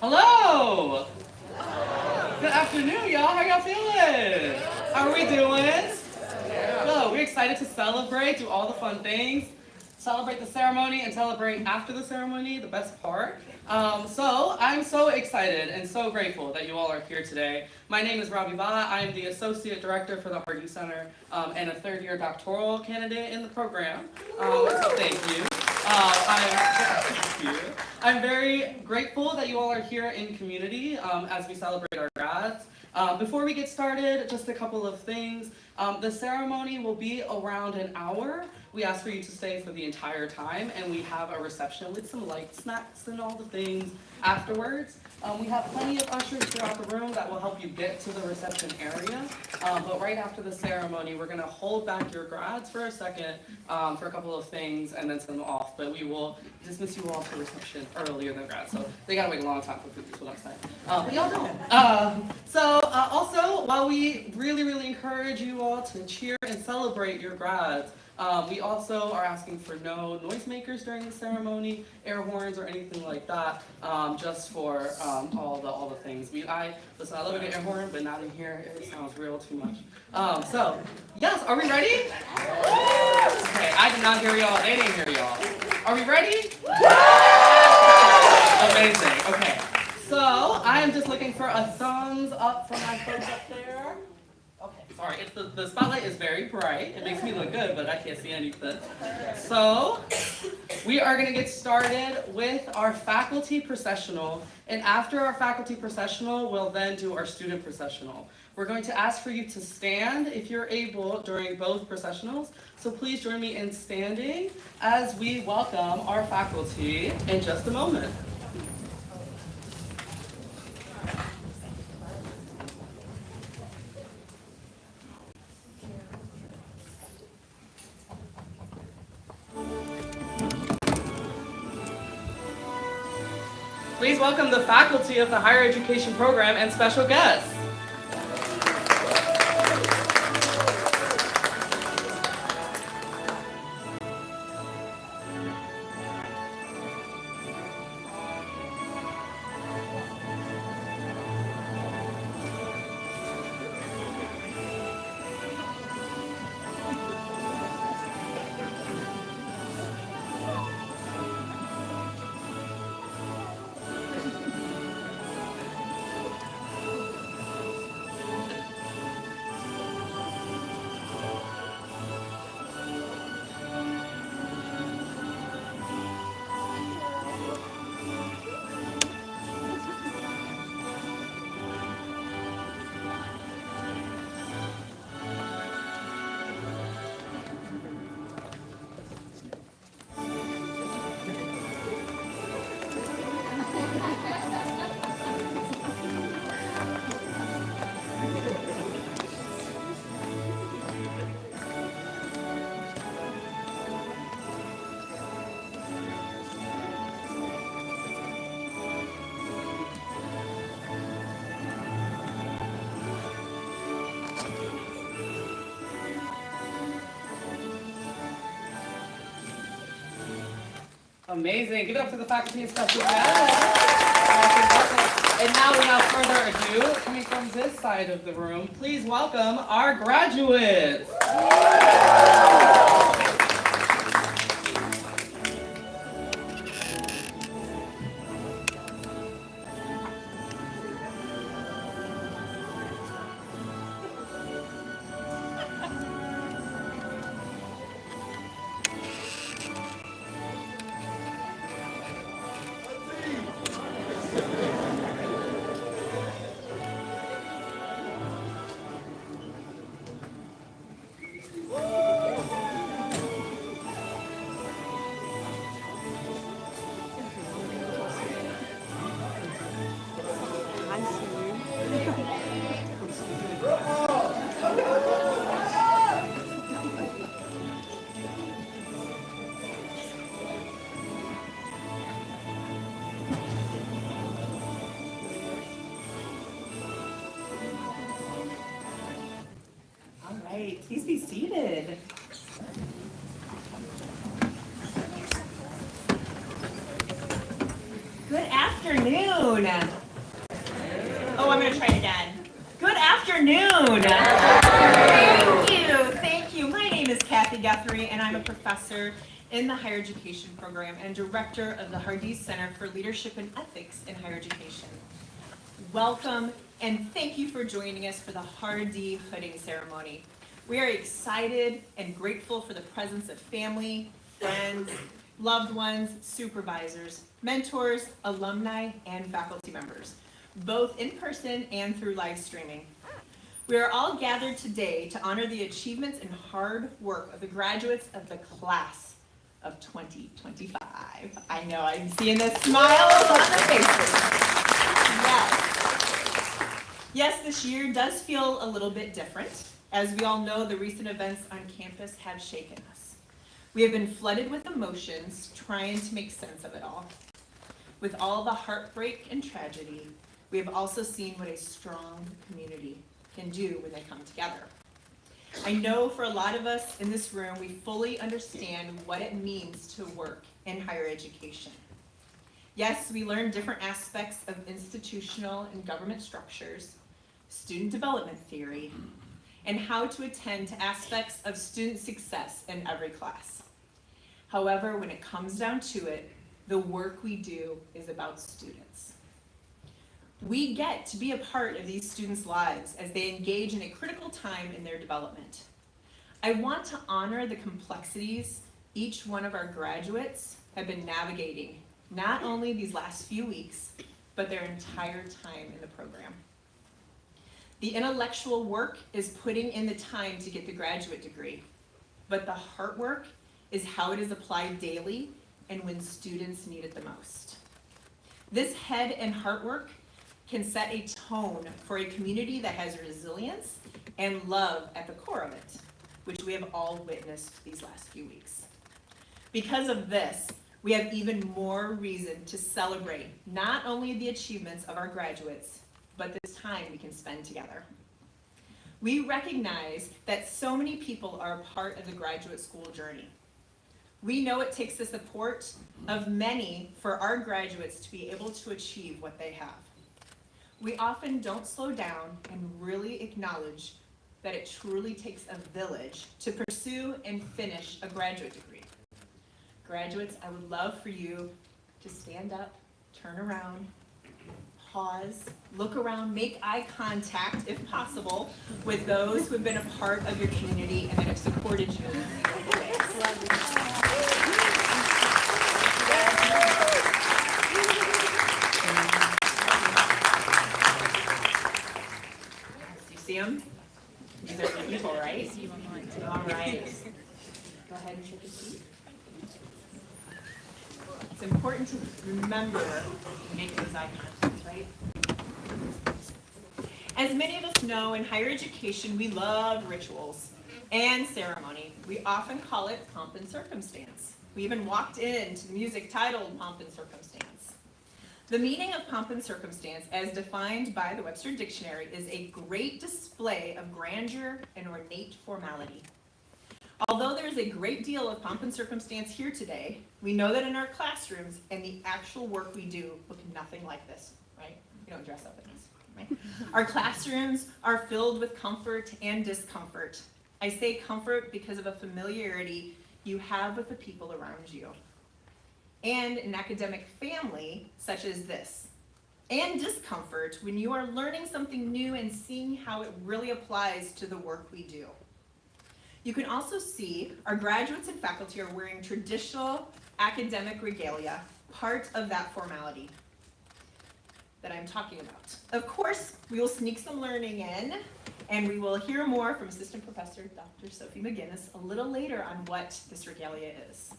Hello! Good afternoon, y'all. How y'all feeling? How are we doing? Good. We're excited to celebrate, do all the fun things, celebrate the ceremony, and celebrate after the ceremony, the best part. So I'm so excited and so grateful that you all are here today. My name is Ravi Bala. I am the Associate Director for the Hardee Center and a third-year doctoral candidate in the program. Thank you. I'm very grateful that you all are here in community as we celebrate our grads. Before we get started, just a couple of things. The ceremony will be around an hour. We ask for you to stay for the entire time, and we have a reception with some light snacks and all the things afterwards. We have plenty of ushers throughout the room that will help you get to the reception area. But right after the ceremony, we're going to hold back your grads for a second for a couple of things and then send them off. But we will dismiss you all to reception earlier than grads. So they got to wait a long time for food, is what I'm saying. But y'all don't. Also, while we really encourage you all to cheer and celebrate your grads, we also are asking for no noisemakers during the ceremony, air horns or anything like that, just for all the things. I love a good air horn, but not in here. It sounds real too much. Yes, are we ready? Okay, I did not hear y'all. They didn't hear y'all. Are we ready? Amazing. Okay. So I am just looking for a thumbs up from my folks up there. Okay, sorry, the spotlight is very bright. It makes me look good, but I can't see anything. So we are going to get started with our faculty processional. And after our faculty processional, we'll then do our student processional. We're going to ask for you to stand if you're able during both processionals. So please join me in standing as we welcome our faculty in just a moment. Please welcome the faculty of the Higher Education Program and special guests. Amazing. Give it up for the faculty and staff. And now, without further ado, coming from this side of the room, please welcome our graduates. Please be seated. Good afternoon. Oh, I'm going to try it again. Good afternoon. Thank you. My name is Kathy Guthrie, and I'm a professor in the higher education program and director of the Hardee Center for Leadership and Ethics in Higher Education. Welcome, and thank you for joining us for the Hardee hooding ceremony. We are excited and grateful for the presence of family, friends, loved ones, supervisors, mentors, alumni, and faculty members, both in person and through live streaming. We are all gathered today to honor the achievements and hard work of the graduates of the class of 2025. I know, I'm seeing the smiles on the faces. Yes, this year does feel a little bit different. As we all know, the recent events on campus have shaken us. We have been flooded with emotions, trying to make sense of it all. With all the heartbreak and tragedy, we have also seen what a strong community can do when they come together. I know for a lot of us in this room, we fully understand what it means to work in higher education. Yes, we learn different aspects of institutional and government structures, student development theory, and how to attend to aspects of student success in every class. However, when it comes down to it, the work we do is about students. We get to be a part of these students' lives as they engage in a critical time in their development. I want to honor the complexities each one of our graduates have been navigating, not only these last few weeks, but their entire time in the program. The intellectual work is putting in the time to get the graduate degree, but the heart work is how it is applied daily and when students need it the most. This head and heart work can set a tone for a community that has resilience and love at the core of it, which we have all witnessed these last few weeks. Because of this, we have even more reason to celebrate not only the achievements of our graduates, but this time we can spend together. We recognize that so many people are a part of the graduate school journey. We know it takes the support of many for our graduates to be able to achieve what they have. We often don't slow down and really acknowledge that it truly takes a village to pursue and finish a graduate degree. Graduates, I would love for you to stand up, turn around, pause, look around, make eye contact, if possible, with those who have been a part of your community and that have supported you in beautiful ways. You see them? These are the people, right? All right. Go ahead and take a seat. It's important to remember to make those eye contacts, right? As many of us know, in higher education, we love rituals and ceremony. We often call it pomp and circumstance. We even walked into the music titled Pomp and Circumstance. The meaning of pomp and circumstance, as defined by the Webster Dictionary, is a great display of grandeur and ornate formality. Although there's a great deal of pomp and circumstance here today, we know that in our classrooms and the actual work we do look nothing like this, right? We don't dress up in this, right? Our classrooms are filled with comfort and discomfort. I say comfort because of a familiarity you have with the people around you. And an academic family such as this. And discomfort when you are learning something new and seeing how it really applies to the work we do. You can also see our graduates and faculty are wearing traditional academic regalia, part of that formality that I'm talking about. Of course, we will sneak some learning in, and we will hear more from Assistant Professor Dr. Sophie McGinnis a little later on what this regalia is.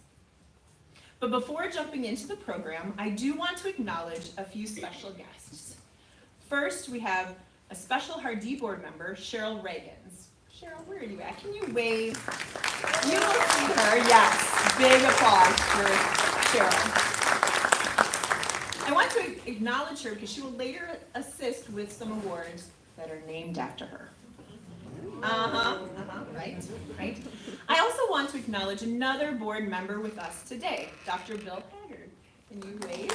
But before jumping into the program, I do want to acknowledge a few special guests. First, we have a special Hardee board member, Cheryl Reagans. Cheryl, where are you at? Can you wave? You will see her, yes. Big applause for Cheryl. I want to acknowledge her because she will later assist with some awards that are named after her. Right. I also want to acknowledge another board member with us today, Dr. Bill Haggard. Can you wave?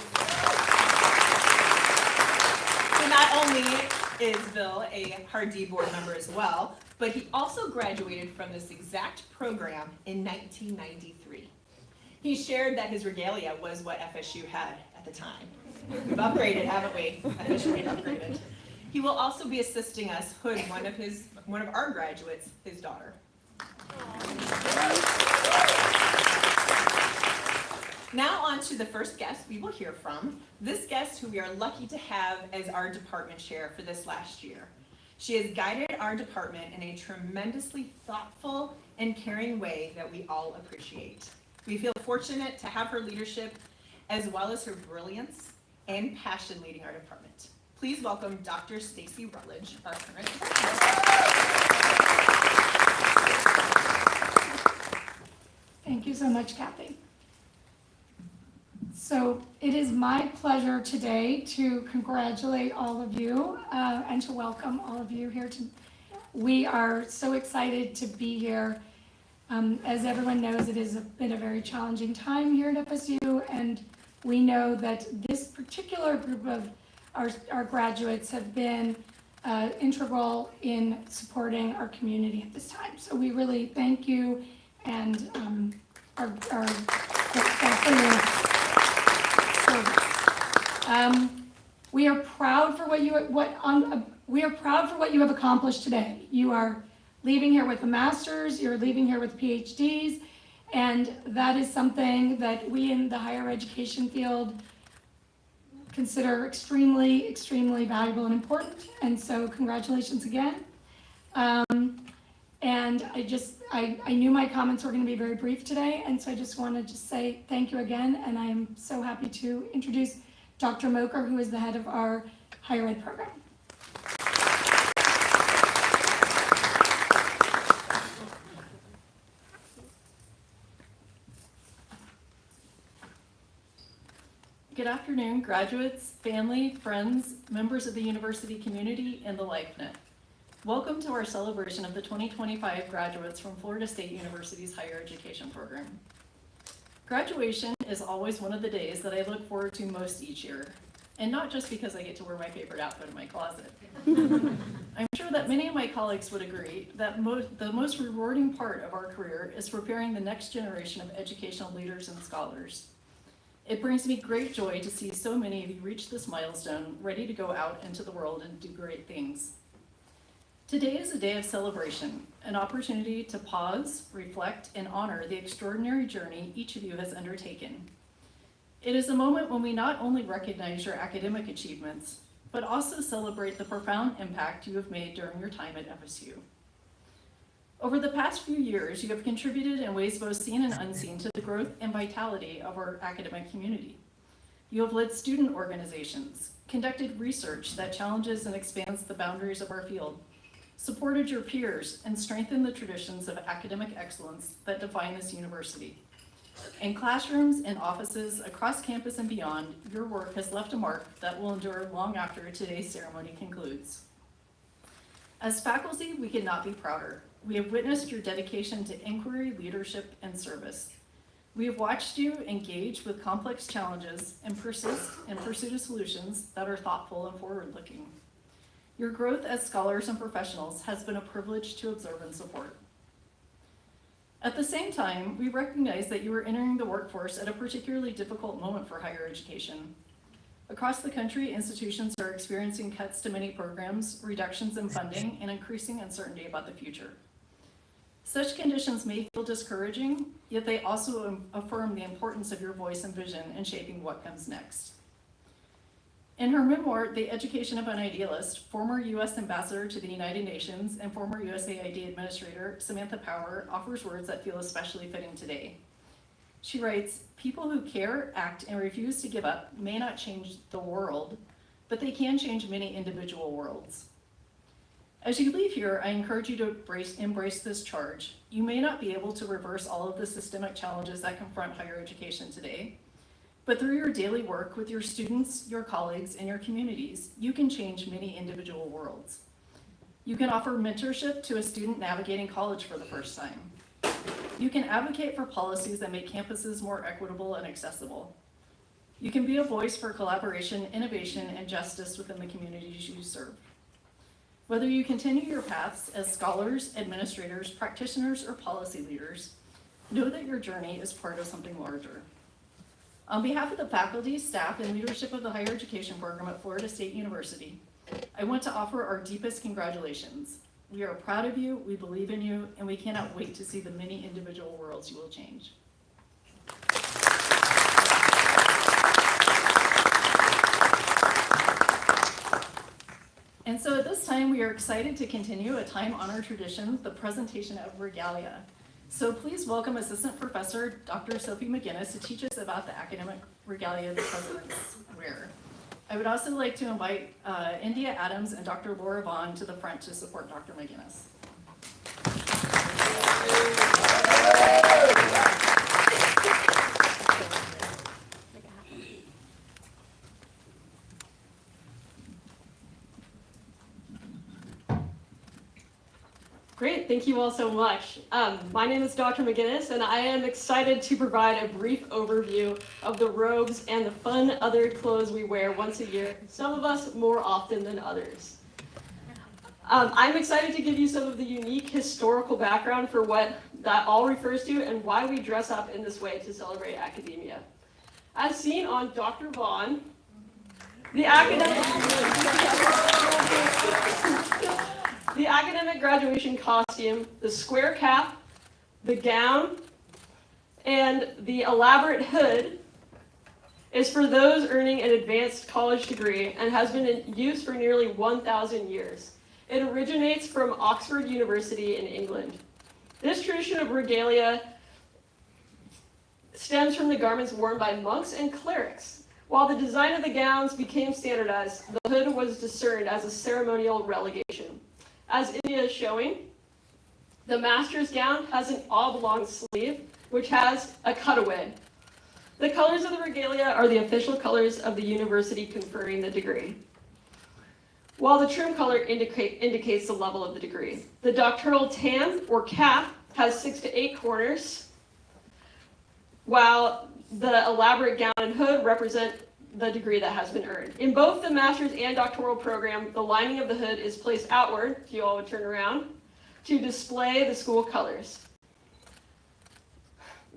So not only is Bill a Hardee board member as well, but he also graduated from this exact program in 1993. He shared that his regalia was what FSU had at the time. We've upgraded, haven't we? Officially upgraded. He will also be assisting us hood one of our graduates, his daughter. Now on to the first guest we will hear from. This guest who we are lucky to have as our department chair for this last year. She has guided our department in a tremendously thoughtful and caring way that we all appreciate. We feel fortunate to have her leadership as well as her brilliance and passion leading our department. Please welcome Dr. Stacy Rutledge, our current Thank you so much, Kathy. So it is my pleasure today to congratulate all of you and to welcome all of you here. We are so excited to be here. As everyone knows, it has been a very challenging time here at FSU, and we know that this particular group of our graduates have been integral in supporting our community at this time. So we really thank you and are grateful for your service. We are proud for what you have accomplished today. You are leaving here with a master's, you're leaving here with PhDs, and that is something that we in the higher education field consider extremely, extremely valuable and important. And so congratulations again. And I knew my comments were going to be very brief today, and so I just want to just say thank you again, and I am so happy to introduce Dr. Moker, who is the head of our higher ed program. Good afternoon, graduates, family, friends, members of the university community, and the LifeNet. Welcome to our celebration of the 2025 graduates from Florida State University's higher education program. Graduation is always one of the days that I look forward to most each year, and not just because I get to wear my favorite outfit in my closet. I'm sure that many of my colleagues would agree that the most rewarding part of our career is preparing the next generation of educational leaders and scholars. It brings me great joy to see so many of you reach this milestone, ready to go out into the world and do great things. Today is a day of celebration, an opportunity to pause, reflect, and honor the extraordinary journey each of you has undertaken. It is a moment when we not only recognize your academic achievements, but also celebrate the profound impact you have made during your time at FSU. Over the past few years, you have contributed in ways both seen and unseen to the growth and vitality of our academic community. You have led student organizations, conducted research that challenges and expands the boundaries of our field, supported your peers, and strengthened the traditions of academic excellence that define this university. In classrooms and offices across campus and beyond, your work has left a mark that will endure long after today's ceremony concludes. As faculty, we could not be prouder. We have witnessed your dedication to inquiry, leadership, and service. We have watched you engage with complex challenges and persist in pursuit of solutions that are thoughtful and forward-looking. Your growth as scholars and professionals has been a privilege to observe and support. At the same time, we recognize that you are entering the workforce at a particularly difficult moment for higher education. Across the country, institutions are experiencing cuts to many programs, reductions in funding, and increasing uncertainty about the future. Such conditions may feel discouraging, yet they also affirm the importance of your voice and vision in shaping what comes next. In her memoir, The Education of an Idealist, former U.S. Ambassador to the United Nations and former USAID Administrator Samantha Power offers words that feel especially fitting today. She writes, "People who care, act, and refuse to give up may not change the world, but they can change many individual worlds." As you leave here, I encourage you to embrace this charge. You may not be able to reverse all of the systemic challenges that confront higher education today, but through your daily work with your students, your colleagues, and your communities, you can change many individual worlds. You can offer mentorship to a student navigating college for the first time. You can advocate for policies that make campuses more equitable and accessible. You can be a voice for collaboration, innovation, and justice within the communities you serve. Whether you continue your paths as scholars, administrators, practitioners, or policy leaders, know that your journey is part of something larger. On behalf of the faculty, staff, and leadership of the higher education program at Florida State University, I want to offer our deepest congratulations. We are proud of you, we believe in you, and we cannot wait to see the many individual worlds you will change. And so at this time, we are excited to continue a time-honored tradition, the presentation of regalia. So please welcome Assistant Professor Dr. Sophie McGinnis to teach us about the academic regalia the presidents wear. I would also like to invite India Adams and Dr. Laura Vaughn to the front to support Dr. McGinnis. Great, thank you all so much. My name is Dr. McGinnis, and I am excited to provide a brief overview of the robes and the fun other clothes we wear once a year, some of us more often than others. I'm excited to give you some of the unique historical background for what that all refers to and why we dress up in this way to celebrate academia. As seen on Dr. Vaughn, the academic graduation costume, the square cap, the gown, and the elaborate hood is for those earning an advanced college degree and has been in use for nearly 1,000 years. It originates from Oxford University in England. This tradition of regalia stems from the garments worn by monks and clerics. While the design of the gowns became standardized, the hood was discerned as a ceremonial relegation. As India is showing, the master's gown has an oblong sleeve, which has a cutaway. The colors of the regalia are the official colors of the university conferring the degree, while the trim color indicates the level of the degree. The doctoral tam, or cap, has 6 to 8 corners, while the elaborate gown and hood represent the degree that has been earned. In both the master's and doctoral program, the lining of the hood is placed outward, if you all would turn around, to display the school colors.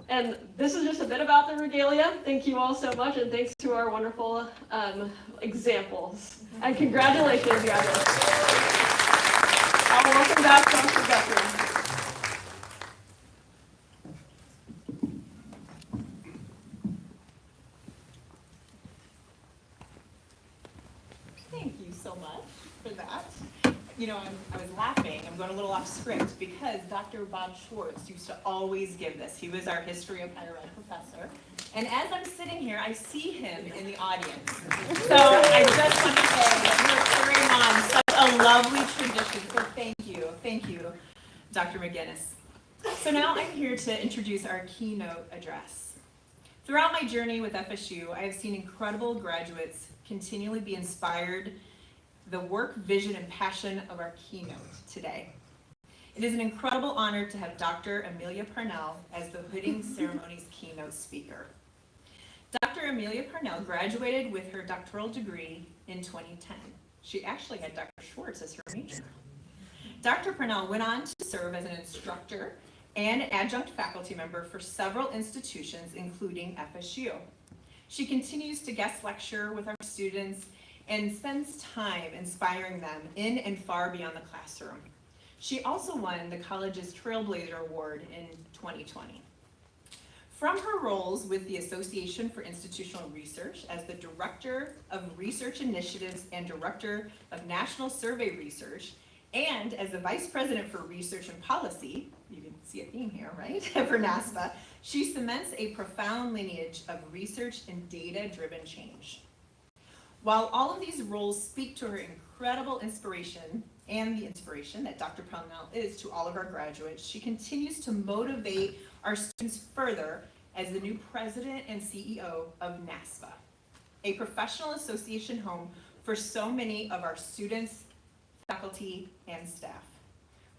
And this is just a bit about the regalia. Thank you all so much, and thanks to our wonderful examples. And congratulations, graduates. Welcome back, Dr. Guthrie. Thank you so much for that. You know, I was laughing, I'm going a little off script, because Dr. Bob Schwartz used to always give this. He was our history of higher ed professor. And as I'm sitting here, I see him in the audience. So I just want to say that you're carrying on such a lovely tradition. So thank you, Dr. McGinnis. So now I'm here to introduce our keynote address. Throughout my journey with FSU, I have seen incredible graduates continually be inspired the work, vision, and passion of our keynote today. It is an incredible honor to have Dr. Amelia Parnell as the hooding ceremony's keynote speaker. Dr. Amelia Parnell graduated with her doctoral degree in 2010. She actually had Dr. Schwartz as her major. Dr. Parnell went on to serve as an instructor and an adjunct faculty member for several institutions, including FSU. She continues to guest lecture with our students and spends time inspiring them in and far beyond the classroom. She also won the college's Trailblazer Award in 2020. From her roles with the Association for Institutional Research as the Director of Research Initiatives and Director of National Survey Research, and as the Vice President for Research and Policy, you can see a theme here, right, for NASPA, she cements a profound lineage of research and data-driven change. While all of these roles speak to her incredible inspiration and the inspiration that Dr. Parnell is to all of our graduates, she continues to motivate our students further as the new president and CEO of NASPA, a professional association home for so many of our students, faculty, and staff.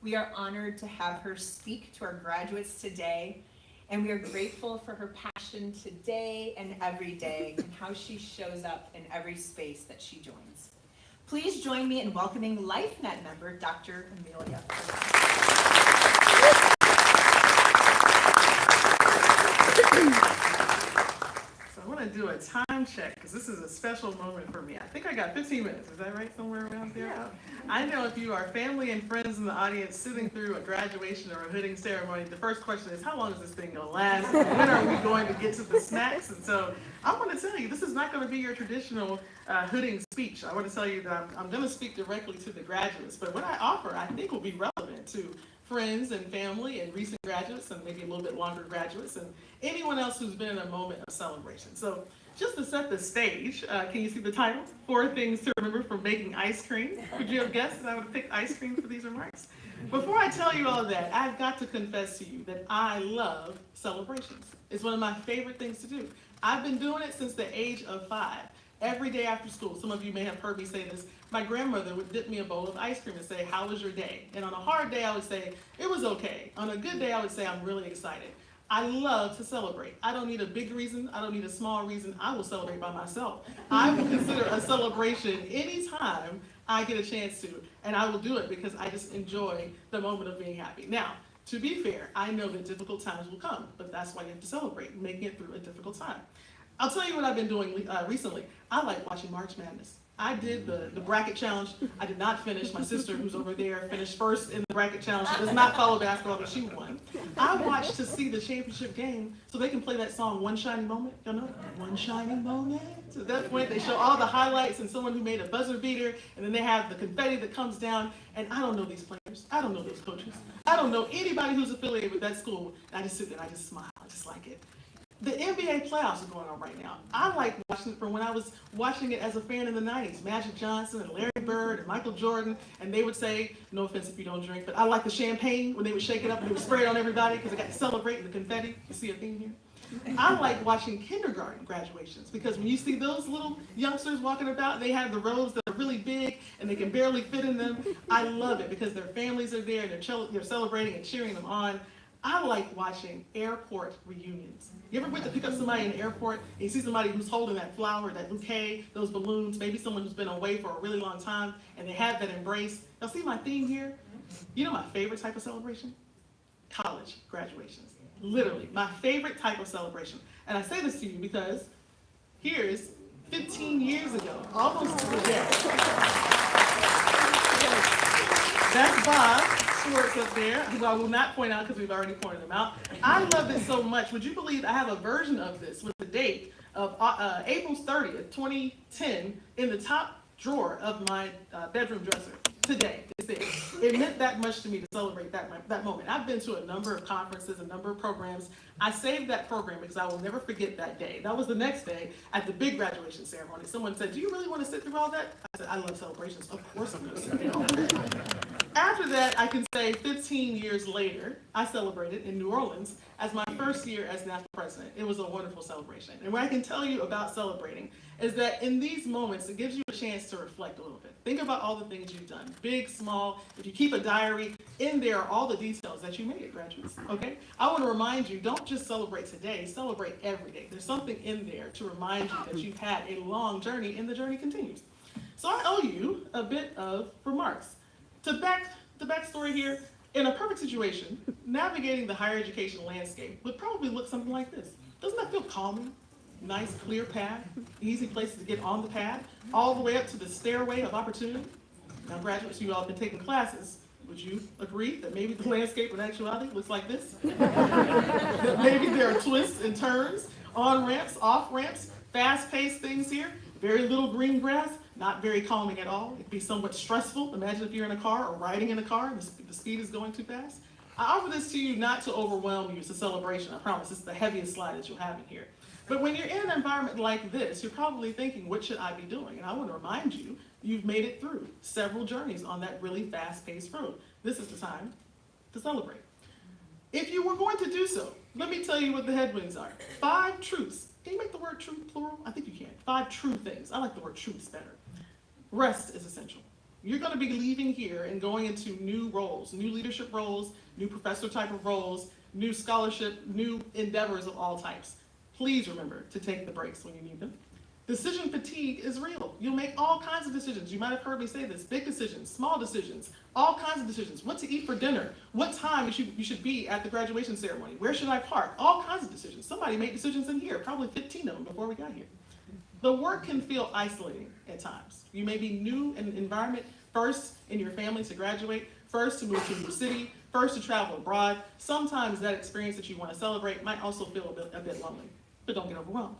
We are honored to have her speak to our graduates today, and we are grateful for her passion today and every day and how she shows up in every space that she joins. Please join me in welcoming LifeNet member, Dr. Amelia. So I want to do a time check because this is a special moment for me. I think I got 15 minutes. Is that right? Somewhere around there? Yeah. I know if you are family and friends in the audience sitting through a graduation or a hooding ceremony, the first question is, how long is this thing going to last? When are we going to get to the snacks? And so I want to tell you, this is not going to be your traditional hooding speech. I want to tell you that I'm going to speak directly to the graduates, but what I offer I think will be relevant to friends and family and recent graduates and maybe a little bit longer graduates and anyone else who's been in a moment of celebration. So just to set the stage, can you see the title? 4 things to remember from making ice cream. Would you have guessed that I would have picked ice cream for these remarks? Before I tell you all of that, I've got to confess to you that I love celebrations. It's one of my favorite things to do. I've been doing it since the age of 5. Every day after school, some of you may have heard me say this, my grandmother would dip me a bowl of ice cream and say, how was your day? And on a hard day, I would say, it was okay. On a good day, I would say, I'm really excited. I love to celebrate. I don't need a big reason. I don't need a small reason. I will celebrate by myself. I will consider a celebration anytime I get a chance to, and I will do it because I just enjoy the moment of being happy. Now, to be fair, I know that difficult times will come, but that's why you have to celebrate, making it through a difficult time. I'll tell you what I've been doing recently. I like watching March Madness. I did the bracket challenge. I did not finish. My sister, who's over there, finished first in the bracket challenge. She does not follow basketball, but she won. I watched to see the championship game so they can play that song, One Shining Moment. Y'all know? One Shining Moment. So at that point, they show all the highlights and someone who made a buzzer beater, and then they have the confetti that comes down, and I don't know these players. I don't know those coaches. I don't know anybody who's affiliated with that school. And I just sit there and I just smile. I just like it. The NBA playoffs are going on right now. I like watching it from when I was watching it as a fan in the 90s. Magic Johnson and Larry Bird and Michael Jordan, and they would say, no offense if you don't drink, but I like the champagne when they would shake it up and they would spray it on everybody because they got to celebrate the confetti. You see a theme here? I like watching kindergarten graduations because when you see those little youngsters walking about, they have the robes that are really big and they can barely fit in them. I love it because their families are there and they're celebrating and cheering them on. I like watching airport reunions. You ever went to pick up somebody in the airport and you see somebody who's holding that flower, that bouquet, those balloons, maybe someone who's been away for a really long time and they have that embrace? Y'all see my theme here? You know my favorite type of celebration? College graduations. Literally, my favorite type of celebration. And I say this to you because here's 15 years ago, almost to the day. That's Bob Schwartz up there, who I will not point out because we've already pointed him out. I love it so much. Would you believe I have a version of this with the date of April 30th, 2010 in the top drawer of my bedroom dresser today. It's there. It meant that much to me to celebrate that moment. I've been to a number of conferences, a number of programs. I saved that program because I will never forget that day. That was the next day at the big graduation ceremony. Someone said, do you really want to sit through all that? I said, I love celebrations. Of course I'm going to sit through all that. After that, I can say 15 years later, I celebrated in New Orleans as my first year as national president. It was a wonderful celebration. And what I can tell you about celebrating is that in these moments, it gives you a chance to reflect a little bit. Think about all the things you've done, big, small. If you keep a diary, in there are all the details that you made, graduates, okay? I want to remind you, don't just celebrate today, celebrate every day. There's something in there to remind you that you've had a long journey and the journey continues. So I owe you a bit of remarks. To back the backstory here, in a perfect situation, navigating the higher education landscape would probably look something like this. Doesn't that feel calming? Nice, clear path, easy places to get on the path, all the way up to the stairway of opportunity. Now, graduates, you all have been taking classes. Would you agree that maybe the landscape in actuality looks like this? That maybe there are twists and turns, on-ramps, off-ramps, fast-paced things here, very little green grass, not very calming at all. It could be somewhat stressful. Imagine if you're in a car or riding in a car and the speed is going too fast. I offer this to you not to overwhelm you. It's a celebration, I promise. It's the heaviest slide that you'll have in here. But when you're in an environment like this, you're probably thinking, what should I be doing? And I want to remind you, you've made it through several journeys on that really fast-paced road. This is the time to celebrate. If you were going to do so, let me tell you what the headwinds are. 5 truths. Can you make the word truth plural? I think you can. 5 true things. I like the word truths better. Rest is essential. You're going to be leaving here and going into new roles, new leadership roles, new professor type of roles, new scholarship, new endeavors of all types. Please remember to take the breaks when you need them. Decision fatigue is real. You'll make all kinds of decisions. You might have heard me say this. Big decisions, small decisions, all kinds of decisions. What to eat for dinner, what time you should be at the graduation ceremony, where should I park, all kinds of decisions. Somebody made decisions in here, probably 15 of them before we got here. The work can feel isolating at times. You may be new in an environment, first in your family to graduate, first to move to a new city, first to travel abroad. Sometimes that experience that you want to celebrate might also feel a bit lonely, but don't get overwhelmed.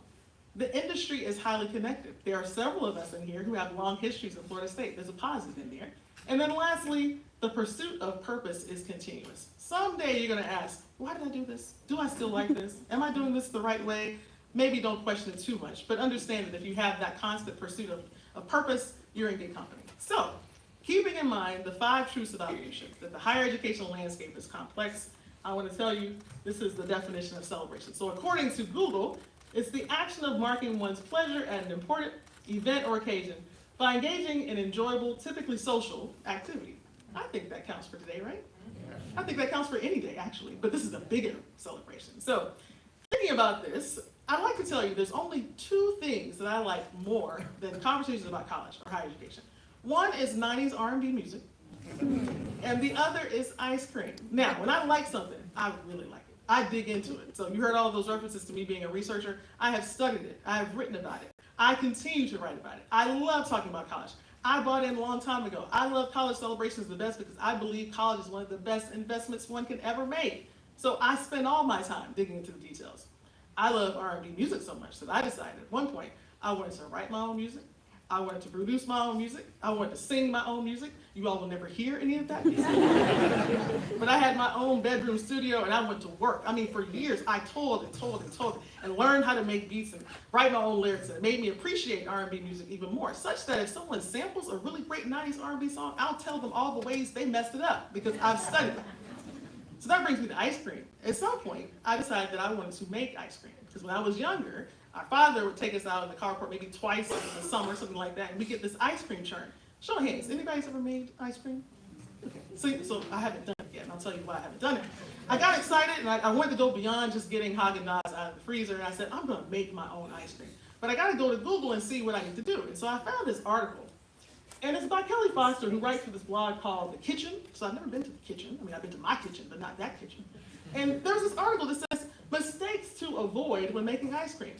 The industry is highly connected. There are several of us in here who have long histories in Florida State. There's a positive in there. And then lastly, the pursuit of purpose is continuous. Someday you're going to ask, why did I do this? Do I still like this? Am I doing this the right way? Maybe don't question it too much, but understand that if you have that constant pursuit of purpose, you're in good company. So, keeping in mind the 5 truths about leadership, that the higher educational landscape is complex, I want to tell you this is the definition of celebration. So according to Google, it's the action of marking one's pleasure at an important event or occasion by engaging in enjoyable, typically social activity. I think that counts for today, right? I think that counts for any day, actually, but this is a bigger celebration. So, thinking about this, I'd like to tell you there's only 2 things that I like more than conversations about college or higher education. One is 90s R&B music, and the other is ice cream. Now, when I like something, I really like it. I dig into it. So you heard all of those references to me being a researcher. I have studied it. I have written about it. I continue to write about it. I love talking about college. I bought in a long time ago. I love college celebrations the best because I believe college is one of the best investments one can ever make. So I spend all my time digging into the details. I love R&B music so much that I decided at one point I wanted to write my own music. I wanted to produce my own music. I wanted to sing my own music. You all will never hear any of that music. But I had my own bedroom studio and I went to work. I mean, for years, I told and learned how to make beats and write my own lyrics. And it made me appreciate R&B music even more, such that if someone samples a really great 90s R&B song, I'll tell them all the ways they messed it up because I've studied it. So that brings me to ice cream. At some point, I decided that I wanted to make ice cream because when I was younger, our father would take us out in the carport maybe twice in the summer, something like that, and we get this ice cream churn. Show of hands, anybody's ever made ice cream? Okay, so I haven't done it yet, and I'll tell you why I haven't done it. I got excited, and I wanted to go beyond just getting Haagen-Dazs out of the freezer, and I said, I'm gonna make my own ice cream. But I gotta go to Google and see what I need to do. And so I found this article, and it's by Kelly Foster, who writes for this blog called The Kitchen. So I've never been to the kitchen. I mean, I've been to my kitchen, but not that kitchen. And there's this article that says, mistakes to avoid when making ice cream.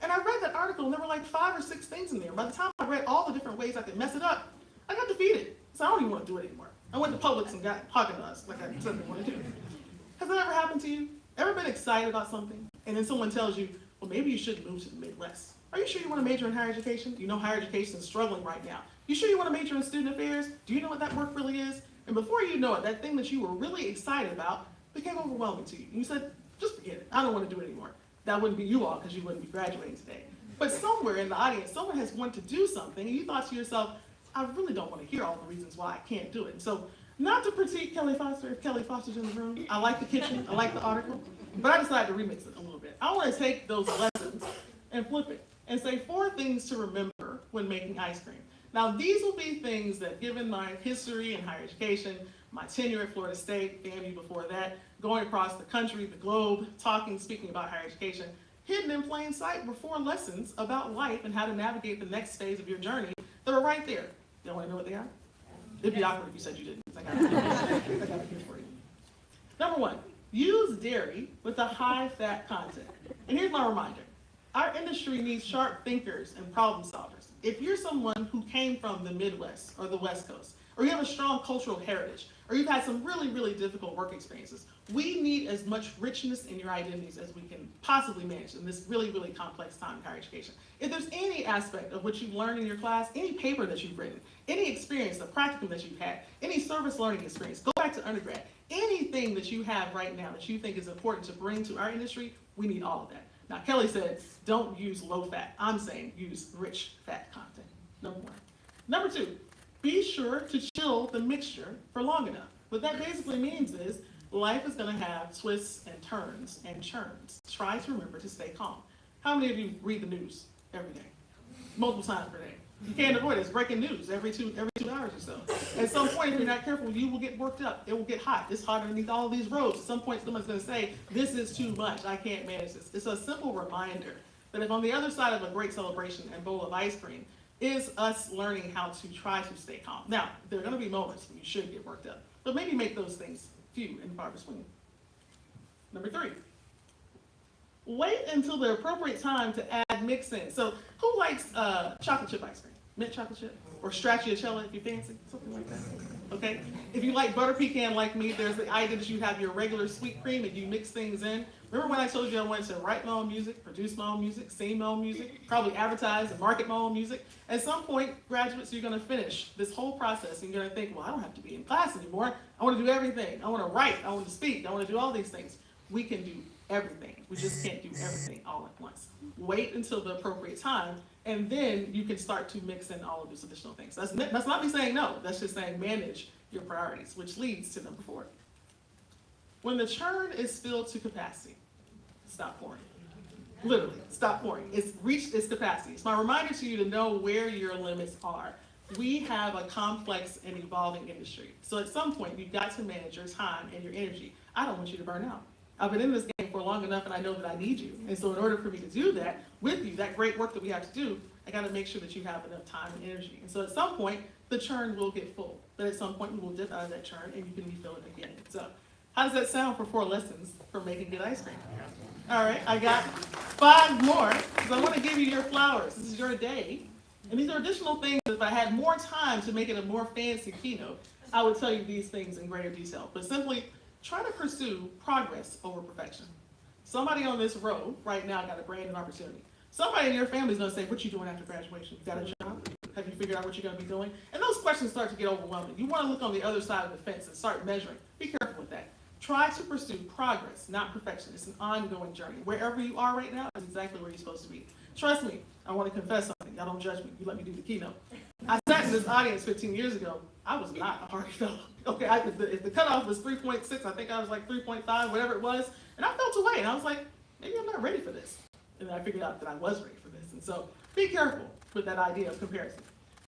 And I read that article, and there were like 5 or 6 things in there. By the time I read all the different ways I could mess it up, I got defeated. So I don't even want to do it anymore. I went to Publix and got Haagen-Dazs, like I said I want to do. Has that ever happened to you? Ever been excited about something, and then someone tells you, well, maybe you should move to the Midwest. Are you sure you want to major in higher education? You know higher education is struggling right now. You sure you want to major in student affairs? Do you know what that work really is? And before you know it, that thing that you were really excited about became overwhelming to you. And you said, just forget it. I don't want to do it anymore. That wouldn't be you all because you wouldn't be graduating today. But somewhere in the audience, someone has wanted to do something, and you thought to yourself, I really don't want to hear all the reasons why I can't do it. And so, not to critique Kelly Foster, if Kelly Foster's in the room, I like the kitchen, I like the article, but I decided to remix it a little bit. I want to take those lessons and flip it and say 4 things to remember when making ice cream. Now, these will be things that, given my history in higher education, my tenure at Florida State, FAMU before that, going across the country, the globe, speaking about higher education, hidden in plain sight were 4 lessons about life and how to navigate the next phase of your journey that are right there. Y'all want to know what they are? It'd be awkward if you said you didn't. I got it here for you. Number 1, use dairy with a high fat content. And here's my reminder. Our industry needs sharp thinkers and problem solvers. If you're someone who came from the Midwest or the West Coast, or you have a strong cultural heritage, or you've had some really, really difficult work experiences, we need as much richness in your identities as we can possibly manage in this really, really complex time in higher education. If there's any aspect of what you've learned in your class, any paper that you've written, any experience, the practicum that you've had, any service learning experience, go back to undergrad, anything that you have right now that you think is important to bring to our industry, we need all of that. Now, Kelly said, don't use low fat. I'm saying use rich fat content, number 1. Number 2, be sure to chill the mixture for long enough. What that basically means is life is going to have twists and turns and churns. Try to remember to stay calm. How many of you read the news every day? Multiple times per day. You can't avoid it. It's breaking news every two hours or so. At some point, if you're not careful, you will get worked up. It will get hot. It's hot underneath all these roads. At some point, someone's going to say, this is too much. I can't manage this. It's a simple reminder that if on the other side of a great celebration and bowl of ice cream is us learning how to try to stay calm. Now, there are going to be moments when you should get worked up, but maybe make those things few and far between. Number 3, wait until the appropriate time to add mix in. So who likes chocolate chip ice cream? Mint chocolate chip? Or stracciatella if you're fancy? Something like that. Okay? If you like butter pecan like me, there's the idea that you have your regular sweet cream and you mix things in. Remember when I told you I wanted to write my own music, produce my own music, sing my own music, probably advertise and market my own music? At some point, graduates, you're going to finish this whole process and you're going to think, well, I don't have to be in class anymore. I want to do everything. I want to write. I want to speak. I want to do all these things. We can do everything. We just can't do everything all at once. Wait until the appropriate time, and then you can start to mix in all of these additional things. That's not me saying no. That's just saying manage your priorities, which leads to number 4. When the churn is filled to capacity, stop pouring. Literally, stop pouring. It's reached its capacity. It's my reminder to you to know where your limits are. We have a complex and evolving industry. So at some point, you've got to manage your time and your energy. I don't want you to burn out. I've been in this game for long enough and I know that I need you. And so in order for me to do that with you, that great work that we have to do, I got to make sure that you have enough time and energy. And so at some point, the churn will get full. But at some point, we will dip out of that churn and you can refill it again. So how does that sound for 4 lessons for making good ice cream? All right, I got 5 more because I want to give you your flowers. This is your day. And these are additional things that if I had more time to make it a more fancy keynote, I would tell you these things in greater detail. But simply, try to pursue progress over perfection. Somebody on this row right now got a brand new opportunity. Somebody in your family is going to say, what you doing after graduation? You got a job? Have you figured out what you're going to be doing? And those questions start to get overwhelming. You want to look on the other side of the fence and start measuring. Be careful with that. Try to pursue progress, not perfection. It's an ongoing journey. Wherever you are right now is exactly where you're supposed to be. Trust me, I want to confess something. Y'all don't judge me. You let me do the keynote. I sat in this audience 15 years ago. I was not a Hardee fellow. Okay, if the cutoff was 3.6, I think I was like 3.5, whatever it was. And I felt away. And I was like, maybe I'm not ready for this. And then I figured out that I was ready for this. And so be careful with that idea of comparison.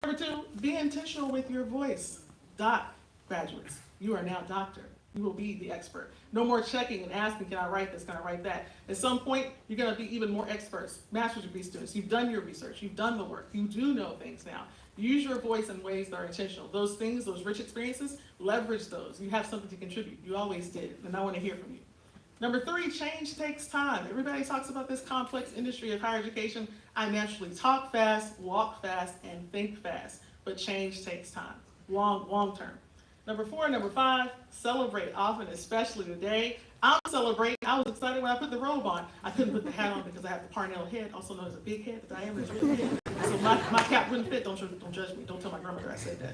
Number 2, be intentional with your voice. Doc graduates, you are now doctor. You will be the expert. No more checking and asking, can I write this, can I write that? At some point, you're going to be even more experts. Master's degree students, you've done your research, you've done the work, you do know things now. Use your voice in ways that are intentional. Those things, those rich experiences, leverage those. You have something to contribute. You always did, and I want to hear from you. Number 3, change takes time. Everybody talks about this complex industry of higher education. I naturally talk fast, walk fast, and think fast, but change takes time, long term. Number 4, number 5, celebrate often, especially today. I'm celebrating. I was excited when I put the robe on. I couldn't put the hat on because I have the Parnell head, also known as a big head. The diameter is really big. So my cap wouldn't fit. Don't judge me. Don't tell my grandmother I said that.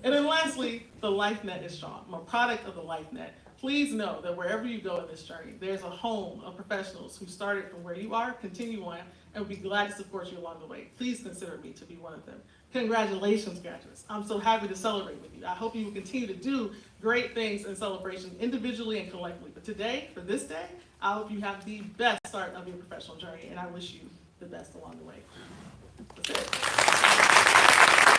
And then lastly, the LifeNet is strong. I'm a product of the LifeNet. Please know that wherever you go in this journey, there's a home of professionals who started from where you are, continue on, and will be glad to support you along the way. Please consider me to be one of them. Congratulations, graduates. I'm so happy to celebrate with you. I hope you will continue to do great things in celebration individually and collectively. But today, for this day, I hope you have the best start of your professional journey, and I wish you the best along the way. That's it.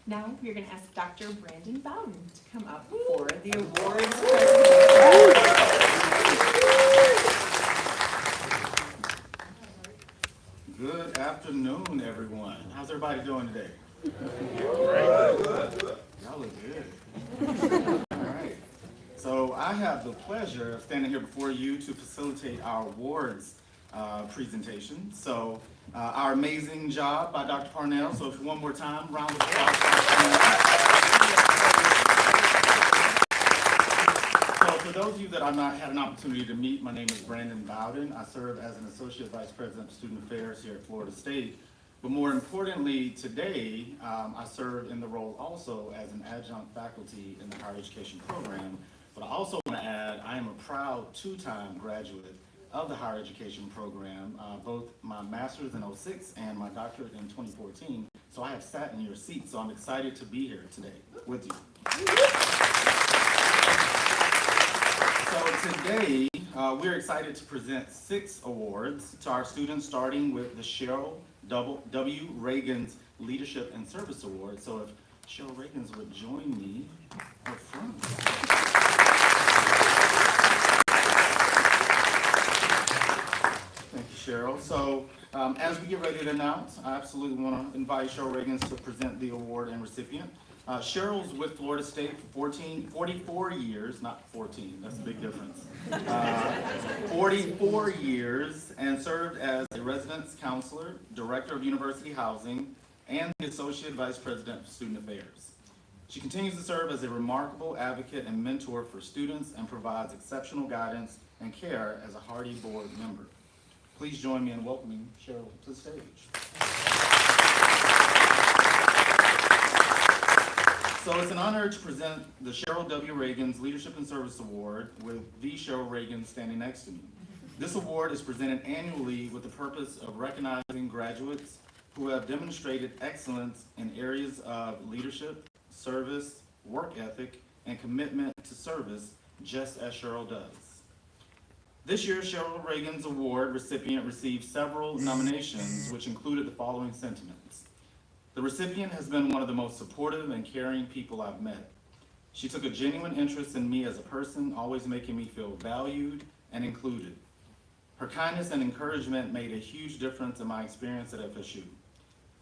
Now, we're gonna ask Dr. Brandon Bowden to come up for the awards presentation. Good afternoon, everyone. How's everybody doing today? Y'all look good. All right. So I have the pleasure of standing here before you to facilitate our awards presentation. So our amazing job by Dr. Parnell. So if one more time, round of applause. So for those of you that I've not had an opportunity to meet, my name is Brandon Bowden. I serve as an Associate Vice President of Student Affairs here at Florida State. But more importantly, today, I serve in the role also as an adjunct faculty in the higher education program. But I also want to add, I am a proud two-time graduate of the higher education program, both my master's in 2006 and my doctorate in 2014. So I have sat in your seat, so I'm excited to be here today with you. So today, we're excited to present 6 awards to our students, starting with the Cheryl W. Reagan's Leadership and Service Award. So if Cheryl Reagan's would join me up front. Thank you, Cheryl. So as we get ready to announce, I absolutely want to invite Cheryl Reagan's to present the award and recipient. Cheryl's with Florida State for 44 years, not 14, that's a big difference. 44 years, and served as a residence counselor, director of university housing, and the associate vice president for student affairs. She continues to serve as a remarkable advocate and mentor for students and provides exceptional guidance and care as a Hardee board member. Please join me in welcoming Cheryl to the stage. So it's an honor to present the Cheryl W. Reagan's Leadership and Service Award with the Cheryl Reagan standing next to me. This award is presented annually with the purpose of recognizing graduates who have demonstrated excellence in areas of leadership, service, work ethic, and commitment to service, just as Cheryl does. This year's Cheryl Reagan's Award recipient received several nominations, which included the following sentiments. The recipient has been one of the most supportive and caring people I've met. She took a genuine interest in me as a person, always making me feel valued and included. Her kindness and encouragement made a huge difference in my experience at FSU.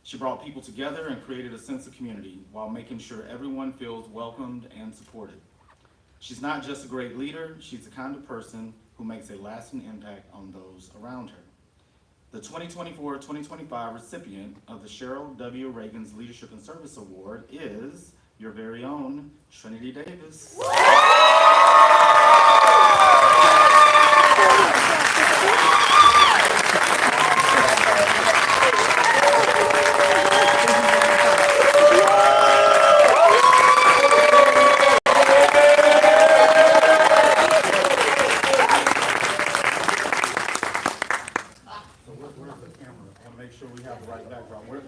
She brought people together and created a sense of community while making sure everyone feels welcomed and supported. She's not just a great leader, she's the kind of person who makes a lasting impact on those around her. The 2024-2025 recipient of the Cheryl W. Reagan's Leadership and Service Award is your very own Trinity Davis.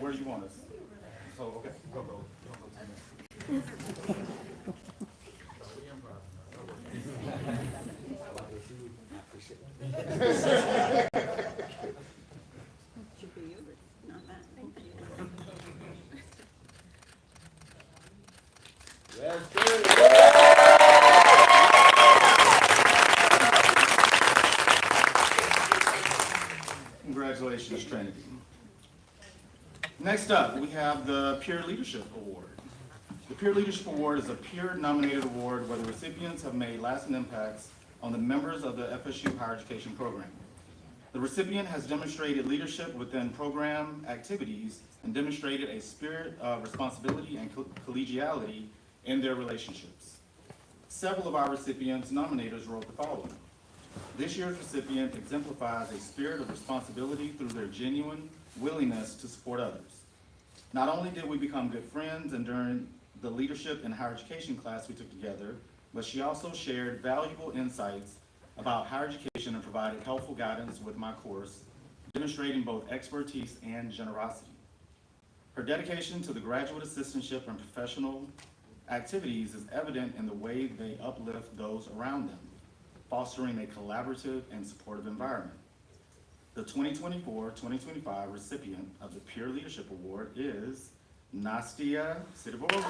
Where do you want us? So, okay, go. Congratulations, Trinity. Next up, we have the Peer Leadership Award. The Peer Leadership Award is a peer-nominated award where the recipients have made lasting impacts on the members of the FSU higher education program. The recipient has demonstrated leadership within program activities and demonstrated a spirit of responsibility and collegiality in their relationships. Several of our recipients nominators wrote the following. This year's recipient exemplifies a spirit of responsibility through their genuine willingness to support others. Not only did we become good friends and during the leadership and higher education class we took together, but she also shared valuable insights about higher education and provided helpful guidance with my course, demonstrating both expertise and generosity. Her dedication to the graduate assistantship and professional activities is evident in the way they uplift those around them, fostering a collaborative and supportive environment. The 2024-2025 recipient of the Peer Leadership Award is Nastia Sidibova.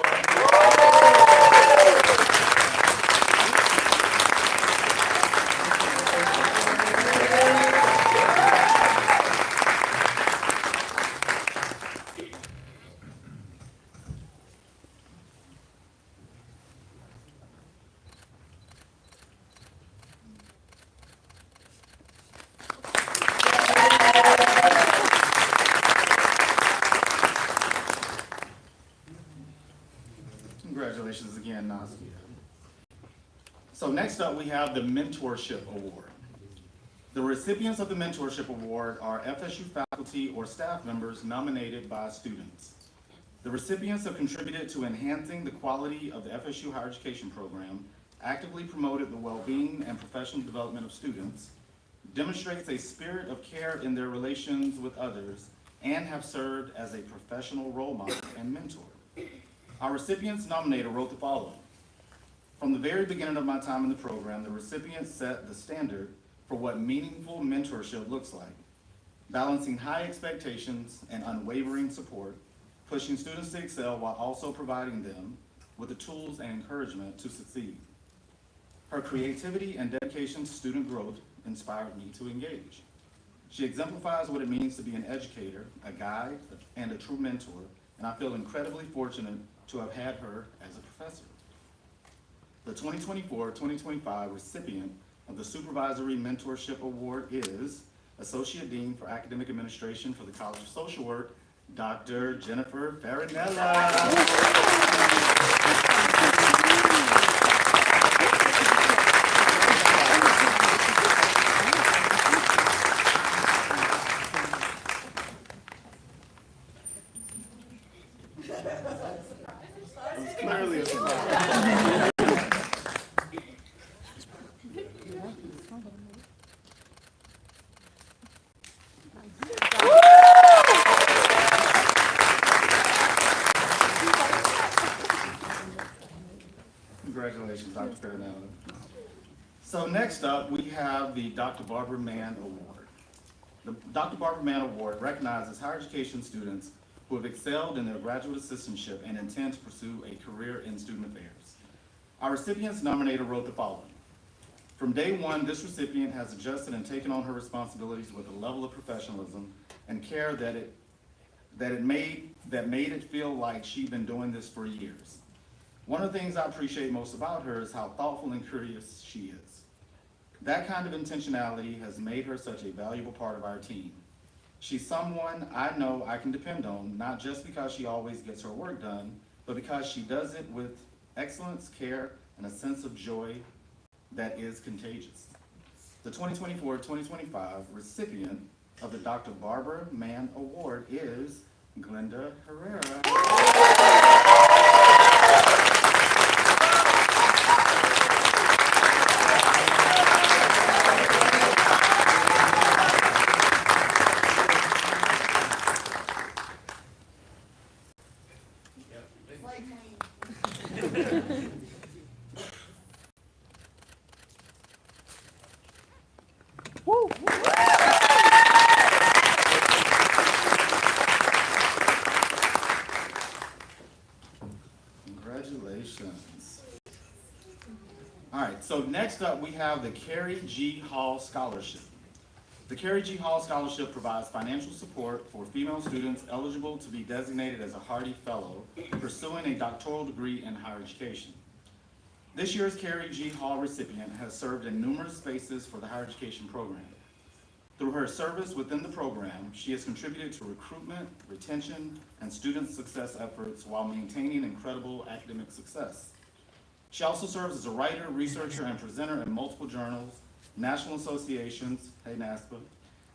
Congratulations again, Nastia. So next up, we have the Mentorship Award. The recipients of the Mentorship Award are FSU faculty or staff members nominated by students. The recipients have contributed to enhancing the quality of the FSU higher education program, actively promoted the well-being and professional development of students, demonstrates a spirit of care in their relations with others, and have served as a professional role model and mentor. Our recipients nominator wrote the following: "From the very beginning of my time in the program, the recipients set the standard for what meaningful mentorship looks like, balancing high expectations and unwavering support, pushing students to excel while also providing them with the tools and encouragement to succeed. Her creativity and dedication to student growth inspired me to engage. She exemplifies what it means to be an educator, a guide, and a true mentor, and I feel incredibly fortunate to have had her as a professor." The 2024-2025 recipient of the Supervisory Mentorship Award is Associate Dean for Academic Administration for the College of Social Work, Dr. Jennifer Clearly a surprise. Congratulations, Dr. Farinella. So next up, we have the Dr. Barbara Mann Award. The Dr. Barbara Mann Award recognizes higher education students who have excelled in their graduate assistantship and intend to pursue a career in student affairs. Our recipients nominator wrote the following: "From day one, this recipient has adjusted and taken on her responsibilities with a level of professionalism and care that made it feel like she'd been doing this for years. One of the things I appreciate most about her is how thoughtful and curious she is. That kind of intentionality has made her such a valuable part of our team. She's someone I know I can depend on, not just because she always gets her work done, but because she does it with excellence, care, and a sense of joy that is contagious." The 2024-2025 recipient of the Dr. Barbara Mann Award is Glenda Herrera. Congratulations. All right, so next up we have the Carrie G. Hall Scholarship. The Carrie G. Hall Scholarship provides financial support for female students eligible to be designated as a Hardee Fellow pursuing a doctoral degree in higher education. This year's Carrie G. Hall recipient has served in numerous spaces for the higher education program. Through her service within the program, she has contributed to recruitment, retention, and student success efforts while maintaining incredible academic success. She also serves as a writer, researcher, and presenter in multiple journals, national associations, hey NASPA,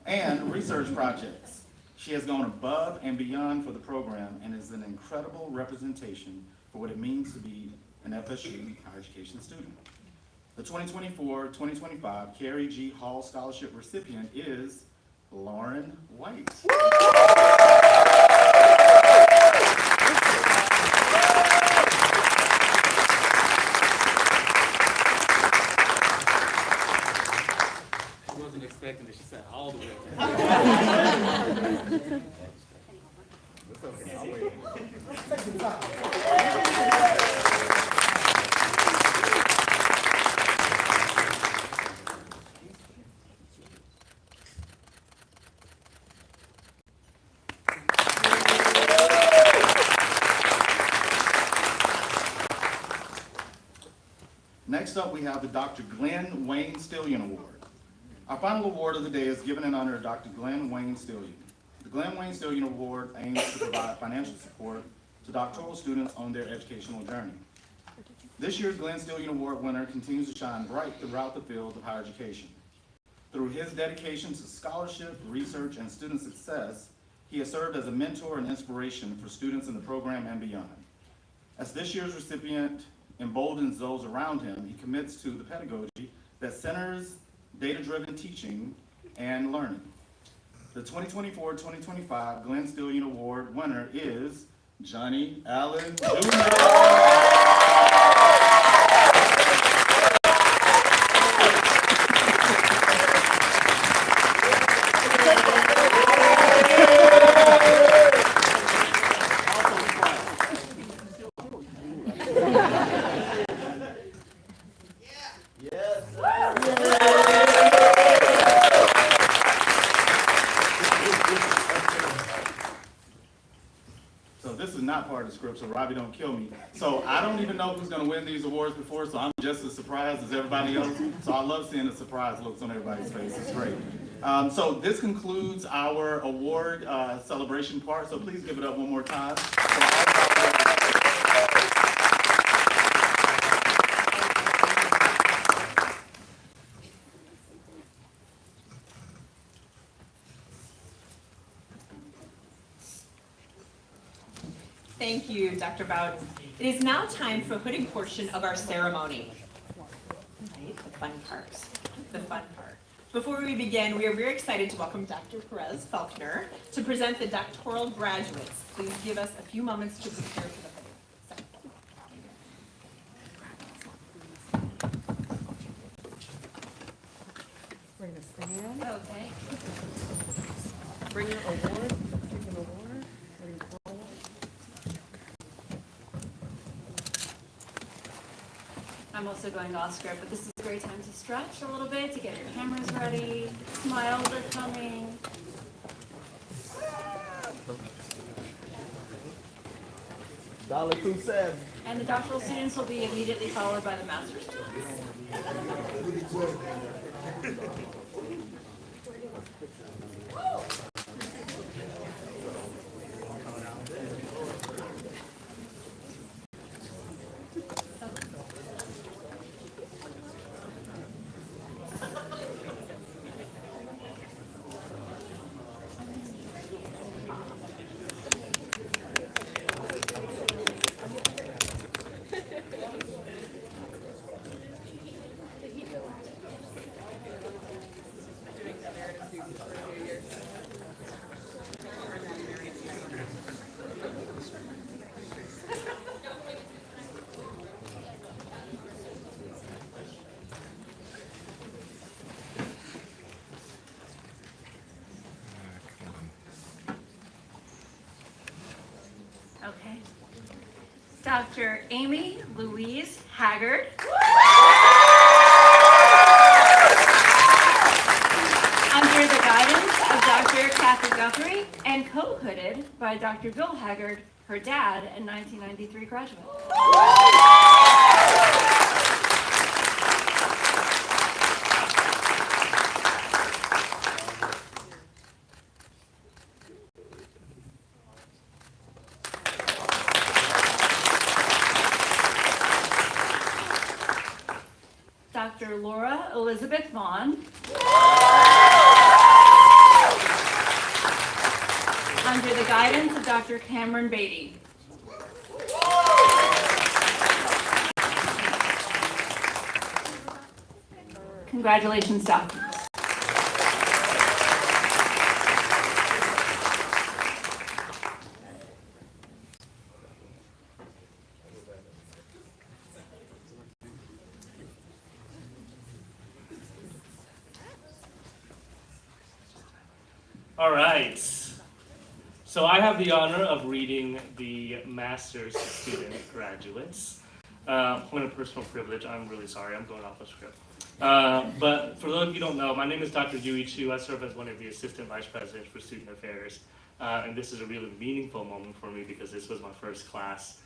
and research projects. She has gone above and beyond for the program and is an incredible representation for what it means to be an FSU higher education student. The 2024-2025 Carrie G. Hall Scholarship recipient is Lauren White. I wasn't expecting that she said all the way. Next up, we have the Dr. Glenn Wayne Stillion Award. Our final award of the day is given in honor of Dr. Glenn Wayne Stillion. The Glenn Wayne Stillion Award aims to provide financial support to doctoral students on their educational journey. This year's Glenn Stillion Award winner continues to shine bright throughout the field of higher education. Through his dedication to scholarship, research, and student success, he has served as a mentor and inspiration for students in the program and beyond. As this year's recipient emboldens those around him, he commits to the pedagogy that centers data-driven teaching and learning. The 2024-2025 Glenn Stillion Award winner is Johnny Allen Jr. So this is not part of the script, so Robbie don't kill me. So I don't even know who's gonna win these awards before, so I'm just as surprised as everybody else. So I love seeing the surprise looks on everybody's face, it's great. So this concludes our award celebration part, so please give it up one more time. Thank you, Dr. Bowden. It is now time for the hooding portion of our ceremony. Right, the fun part. The fun part. Before we begin, we are very excited to welcome Dr. Perez Faulkner to present the doctoral graduates. Please give us a few moments to prepare for the hooding. We're gonna stand. Okay. Bring your award. Take an award. Bring it forward. I'm also going off script, but this is a great time to stretch a little bit, to get your cameras ready. Smiles are coming. $2.07. And the doctoral students will be immediately followed by the master's students. Okay. Dr. Amy Louise Haggard. Under the guidance of Dr. Kathy Guthrie and co-hooded by Dr. Bill Haggard, her dad, and 1993 graduate. Dr. Laura Elizabeth Vaughn. Under the guidance of Dr. Cameron Beatty. Congratulations, doctors. All right. So I have the honor of reading the master's student graduates. Point of personal privilege, I'm really sorry, I'm going off the script. But for those of you who don't know, my name is Dr. Dewey Chu. I serve as one of the assistant vice presidents for student affairs. And this is a really meaningful moment for me because this was my first class,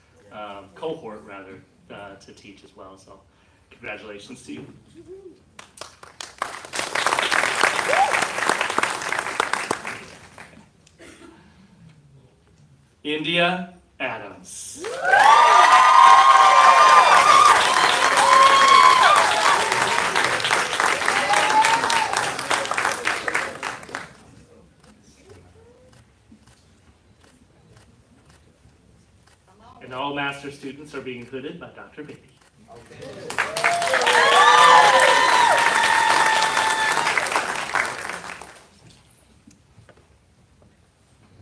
cohort rather, to teach as well. So congratulations to you. India Adams. And all master students are being hooded by Dr. Baby.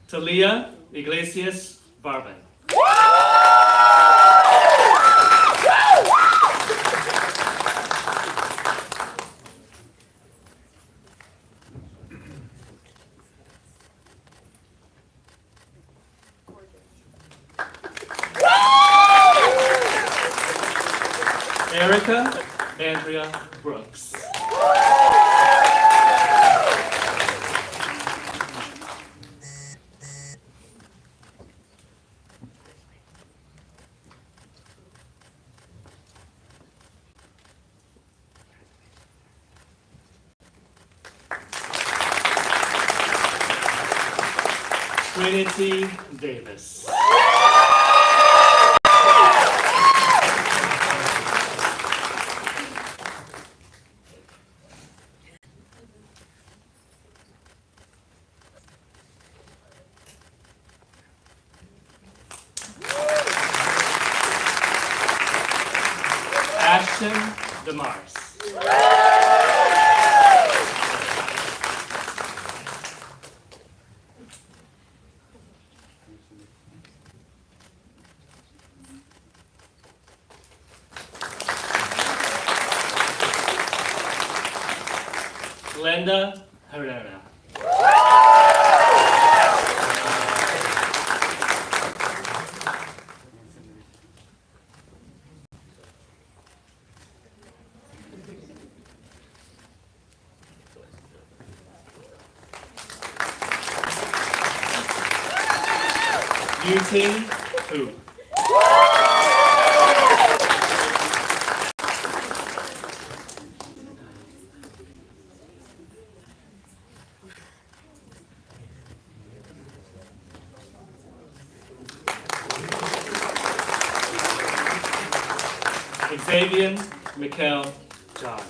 Talia Iglesias Barban. Erica Andrea Brooks. Trinity Davis. Ashton DeMars. Glenda Herrera. Yuting Hu. Xavier Mikkel Johns.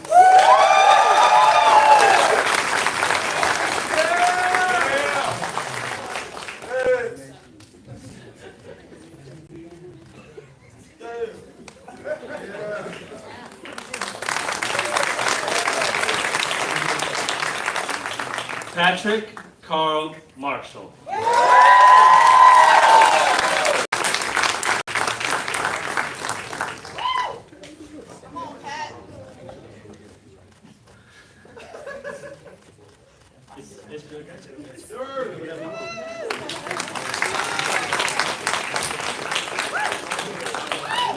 Patrick Carl Marshall.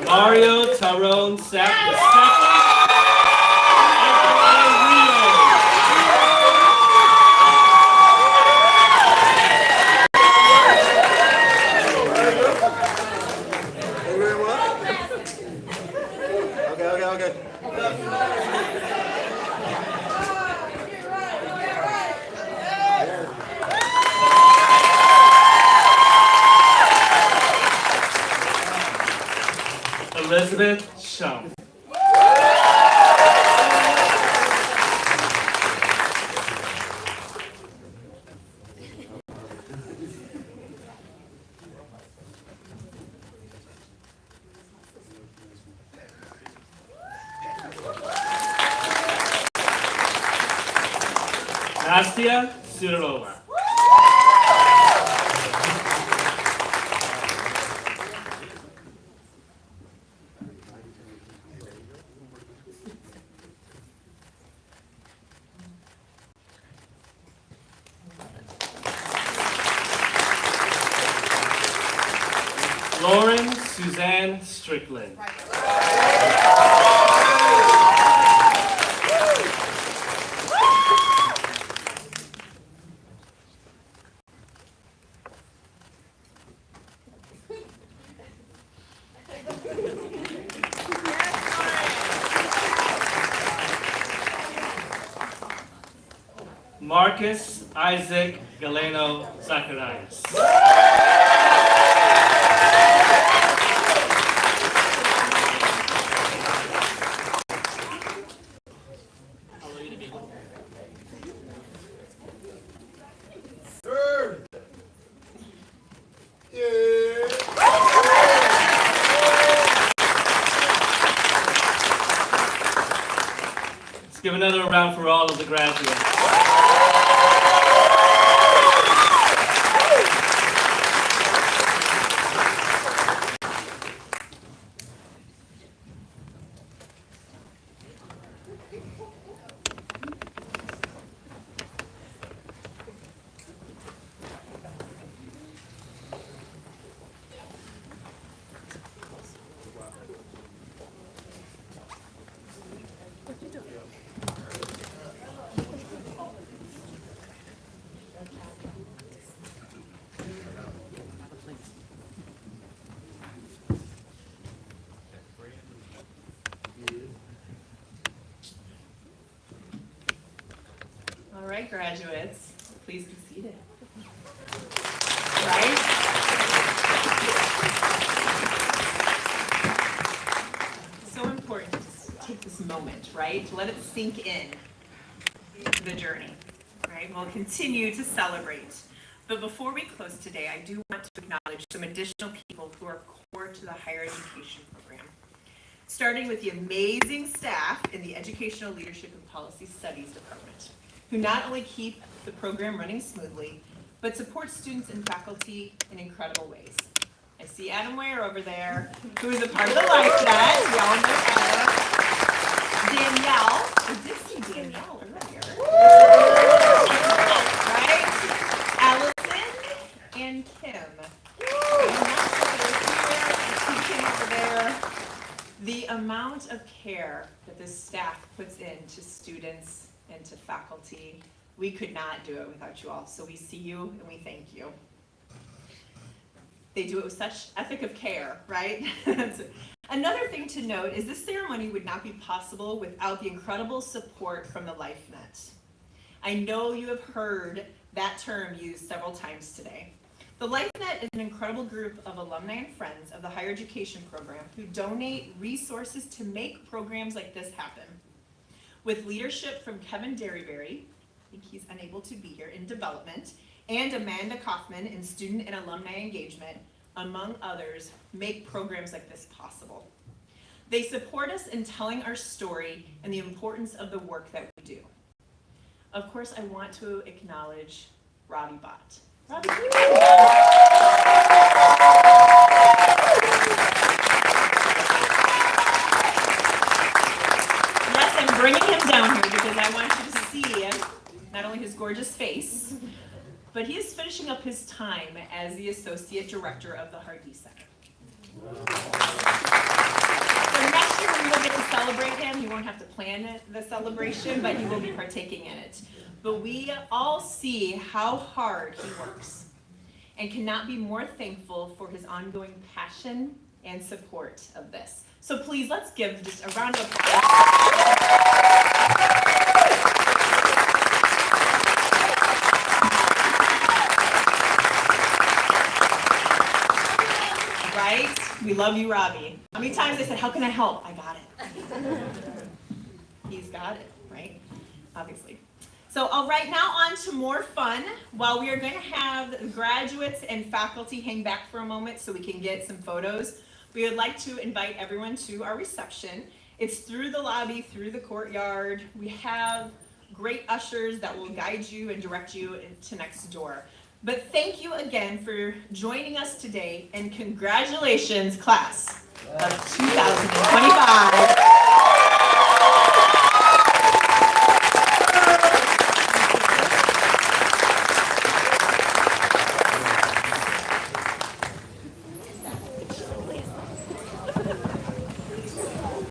Mario Tyrone Sapp. Elizabeth Shum. Nastia Sidorova. Suzanne Strickland. Marcus Isaac Galeno Zacharias. Let's give another round for all of the graduates. All right, graduates, please be seated. Right? So important to just take this moment, right? To let it sink in the journey, right? We'll continue to celebrate. But before we close today, I do want to acknowledge some additional people who are core to the higher education program. Starting with the amazing staff in the Educational Leadership and Policy Studies Department, who not only keep the program running smoothly, but support students and faculty in incredible ways. I see Adam Ware over there, who is a part of the LifeNet. We all know Adam. Danielle, I did see Danielle earlier. Right? Allison and Kim. I'm not sure if they're here. I see Kim over there. The amount of care that this staff puts into students and to faculty, we could not do it without you all. So we see you and we thank you. They do it with such ethic of care, right? Another thing to note is this ceremony would not be possible without the incredible support from the LifeNet. I know you have heard that term used several times today. The LifeNet is an incredible group of alumni and friends of the higher education program who donate resources to make programs like this happen. With leadership from Kevin Derryberry, I think he's unable to be here, in development, and Amanda Kaufman in student and alumni engagement, among others, make programs like this possible. They support us in telling our story and the importance of the work that we do. Of course, I want to acknowledge Robbie Bott. Robbie, yes, I'm bringing him down here because I want you to see not only his gorgeous face, but he is finishing up his time as the Associate Director of the Hardee Center. So next year we will get to celebrate him. He won't have to plan the celebration, but he will be partaking in it. But we all see how hard he works and cannot be more thankful for his ongoing passion and support of this. So please, let's give just a round of applause. Right? We love you, Robbie. How many times I said, how can I help? I got it. He's got it, right? Obviously. So, all right, now on to more fun. While we are going to have the graduates and faculty hang back for a moment so we can get some photos, we would like to invite everyone to our reception. It's through the lobby, through the courtyard. We have great ushers that will guide you and direct you to next door. But thank you again for joining us today, and congratulations, class of 2025.